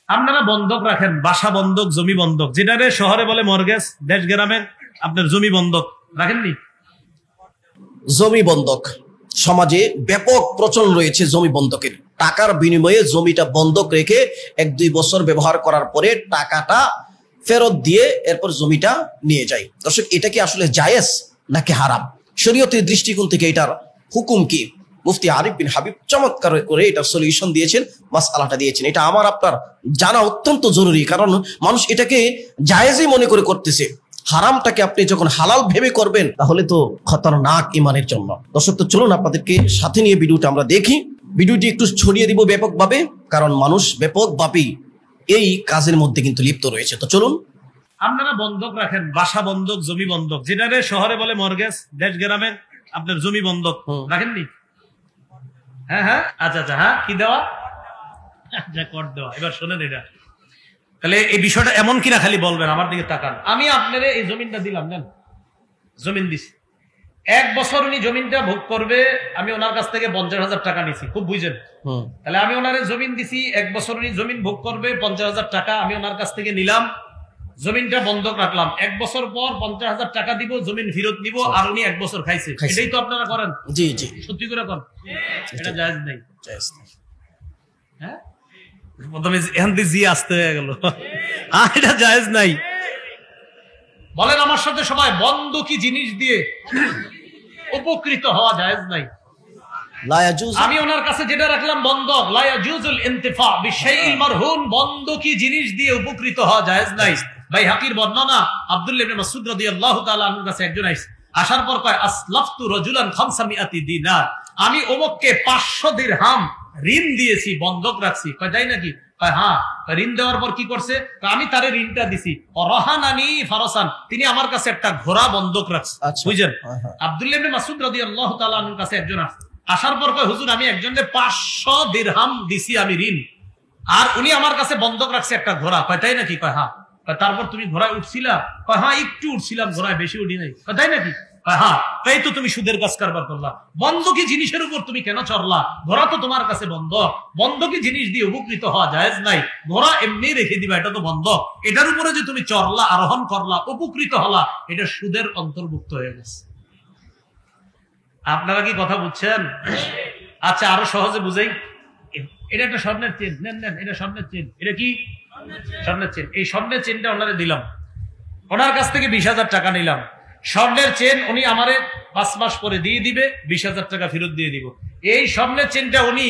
আপনারা বন্ধক রাখেন, বাসা বন্ধক, জমি বন্ধক, যেটারে শহরে বলে মর্গেজ, দেশ গ্রামে আপনার জমি বন্ধক রাখেননি? জমি বন্ধক সমাজে ব্যাপক প্রচলন রয়েছে। জমি বন্ধকের টাকার বিনিময়ে জমিটা বন্ধক রেখে 1-2 বছর ব্যবহার করার পরে টাকাটা ফেরত দিয়ে এরপর জমিটা নিয়ে যায়। দর্শক, এটা কি আসলে জায়েজ নাকি হারাম? শরীয়তের দৃষ্টিকোণ থেকে এটার হুকুম কি? মুফতি আরিফ বিন হাবিব চমৎকার করে এটা সলিউশন দিয়েছেন, মাসআলাটা দিয়েছেন। এটা আমার আপনার জানা অত্যন্ত জরুরি, কারণ মানুষ এটাকে জায়েজই মনে করে করতেছে। হারামটাকে আপনি যখন হালাল ভেবে করবেন তাহলে তো খতরনাক ইমানের জন্য। দর্শক, তো চলুন আপনাদেরকে সাথে নিয়ে ভিডিওটা আমরা দেখি। ভিডিওটি একটু ছড়িয়ে দিব ব্যাপকভাবে, কারণ মানুষ ব্যাপকভাবেই এই কাজের মধ্যে কিন্তু লিপ্ত রয়েছে। তো চলুন। আপনারা বন্ধক রাখেন, বাসা বন্ধক, জমি বন্ধক, যেটারে শহরে বলে মর্গেজ, দেশ গ্রামে আপনার জমি বন্ধক রাখেননি? হ্যাঁ হ্যাঁ, আচ্ছা আচ্ছা, হ্যাঁ কি দেওয়া, কর দেওয়া। এবার শোনেন, এটা তাহলে এই বিষয়টা এমন কিনা খালি বলবেন, আমার দিকে তাকান। আমি আপনার এই জমিনটা দিলাম, নেন, জমিন দিছি, 1 বছর উনি জমিনটা ভোগ করবে, আমি ওনার কাছ থেকে 50,000 টাকা নিছি, খুব বুঝেন। তাহলে আমি ওনারে জমিন দিছি, 1 বছর উনি জমিন ভোগ করবে, 50,000 টাকা আমি ওনার কাছ থেকে নিলাম, জমিনটা বন্ধক রাখলাম। 1 বছর পর 50,000 টাকা দিব, জমিন ফেরত নিব, আর উনি 1 বছর খাইছে। এটাই তো আপনারা করেন? জি জি, সত্যি করে করেন? এটা জায়েজ নাই? জায়েজ নাই। হ্যাঁ, প্রথমে এখান থেকে জি আসতে হয়ে গেল, এটা জায়েজ নাই। বলেন আমার সাথে সবাই, বন্ধকি জিনিস দিয়ে উপকৃত হওয়া জায়েজ নাই। লা ইয়াজুজ। আমি ওনার কাছে যেটা রাখলাম বন্ধক, লা ইয়াজুজুল ইনতিফা বিশাইইল মারহুন, বন্ধকি জিনিস দিয়ে উপকৃত হওয়া জায়েজ নাই। ভাই হাকির বর্ণনা, আব্দুল্লাহ ইবনে মাসউদ রাদিয়াল্লাহু তাআলা আনহুর কাছে একজন আসার পর কয়, আসলাফতু রাজুলান 500 দিনার, আমি অমুককে 500 দিরহাম ঋণ দিয়েছি, বন্ধক রাখছি। কয় তাই নাকি? কয় হ্যাঁ। ঋণ দেওয়ার পর কি করছে? আমি তারে ঋণটা দিছি, রহানানি ফারাসান, তিনি আমার কাছে একটা ঘোড়া বন্ধক রাখছে। বুঝছেন? আব্দুল্লাহ ইবনে মাসউদ রাদিয়াল্লাহু তাআলা আনহুর কাছে একজন আসার পর কয়, হুজুর আমি একজনের 500 দিরহাম দিছি আমি ঋণ, আর উনি আমার কাছে বন্ধক রাখছে একটা ঘোড়া। কয় তাই নাকি? কয় হ্যাঁ। তারপর তুমি ঘোড়ায় উঠছিলা? কয় হ্যাঁ একটু উঠছিলাম, ঘোড়ায় বেশি উঠি নাই। কয় তাই নাকি? হ্যাঁ। তাই তো তুমি সুদের কাজ কারবার করলা, বন্ধকি জিনিসের উপর তুমি কেন চড়লা? ঘোড়া তো তোমার কাছে বন্ধক, বন্ধকি জিনিস দিয়ে উপকৃত হওয়া জায়েজ নাই। ঘোড়া এমনি রেখে দিবা, এটা তো বন্ধক, এটার উপরে যে তুমি চড়লা, আরোহণ করলা, উপকৃত হলা, এটা সুদের অন্তর্ভুক্ত হয়ে গেছে। আপনারা কি কথা বুঝছেন? আচ্ছা, আরো সহজে বুঝাই। এটা একটা স্বর্ণের চেন, নেন নেন, এটা স্বর্ণের চেন। এটা কি? স্বর্ণের চেন। এই স্বর্ণের চেনটা ওনারে দিলাম, ওনার কাছ থেকে 20,000 টাকা নিলাম। স্বর্ণের চেন উনি আমারে 5 মাস পরে দিয়ে দিবে, 20,000 টাকা ফেরত দিয়ে দিব। এই স্বর্ণের চেনটা উনি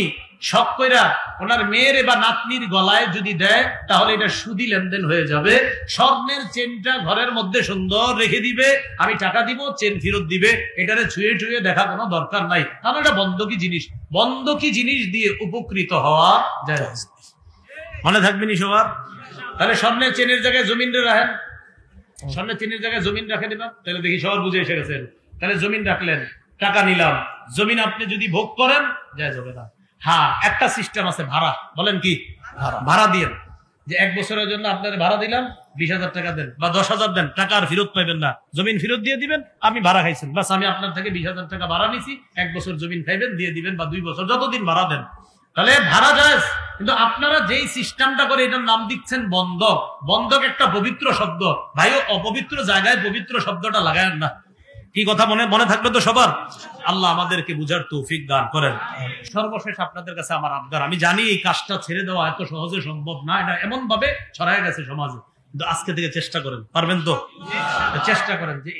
শখ কইরা ওনার মেয়ের বা নাতনির গলায় যদি দেয়, তাহলে এটা সুদি লেনদেন হয়ে যাবে। স্বর্ণের চেনটা ঘরের মধ্যে সুন্দর রেখে দিবে, আমি টাকা দিব, চেন ফেরত দিবে, এটারে ছুঁয়ে ছুঁয়ে দেখা কোনো দরকার নাই, কারণ এটা বন্ধকি জিনিস। বন্ধকি জিনিস দিয়ে উপকৃত হওয়া যায়, মনে থাকবেনি সবার? তাহলে স্বর্ণের চেনের জায়গায় জমিন রাখেন, স্বর্ণের চেনের জায়গায় জমিন রাখে দিলাম, তাহলে দেখি সবার বুঝে এসে গেছেন। তাহলে জমিন রাখলেন, টাকা নিলাম, জমিন আপনি যদি ভোগ করেন যায় যাবে না। হ্যাঁ, একটা সিস্টেম আছে, ভাড়া। বলেন কি? ভাড়া দিয়ে, যে 1 বছরের জন্য আপনার ভাড়া দিলাম, 20,000 টাকা দেন বা 10,000 দেন, টাকা আর ফেরত পাইবেন না, জমিন ফেরত দিয়ে দিবেন। আমি ভাড়া খাইছেন, বাস আমি আপনার থেকে 20,000 টাকা ভাড়া নিছি, 1 বছর জমিন খাইবেন, দিয়ে দিবেন, বা 2 বছর, যতদিন ভাড়া দেন। তাহলে ভাড়া জায়েজ। কিন্তু আপনারা যেই সিস্টেমটা করে এটার নাম দিচ্ছেন বন্ধক। বন্ধক একটা পবিত্র শব্দ, ভাই অপবিত্র জায়গায় পবিত্র শব্দটা লাগায়েন না। কি কথা মনে থাকবে তো সবার? আল্লাহ আমাদেরকে বুঝার তৌফিক দান করেন। সর্বশেষ আপনাদের কাছে আমার আবদার, আমি জানি এই কাজটা ছেড়ে দেওয়া এত সহজে সম্ভব না, এটা এমন ভাবে ছড়ায় গেছে সমাজে, কিন্তু আজকে থেকে চেষ্টা করেন, পারবেন তো? চেষ্টা করেন যে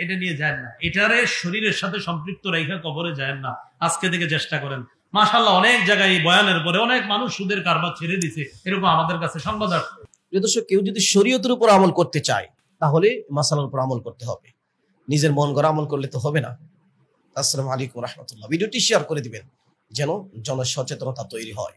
এটা নিয়ে যায় না, এটারে শরীরের সাথে সম্পৃক্ত রেখা কবরে যায় না, আজকে থেকে চেষ্টা করেন। মাশাআল্লাহ, অনেক জায়গায় এই বয়ানের পরে অনেক মানুষ সুদের কারবার ছেড়ে দিছে, এরকম আমাদের কাছে সংবাদ আসছে। প্রিয় দর্শক, কেউ যদি শরীয়তের উপর আমল করতে চায় তাহলে মাসালার উপর আমল করতে হবে, নিজের মন গড়া আমল করলে তো হবে না। আসসালামু আলাইকুম রাহমাতুল্লাহ। ভিডিওটি শেয়ার করে দিবেন যেন জনসচেতনতা তৈরি হয়।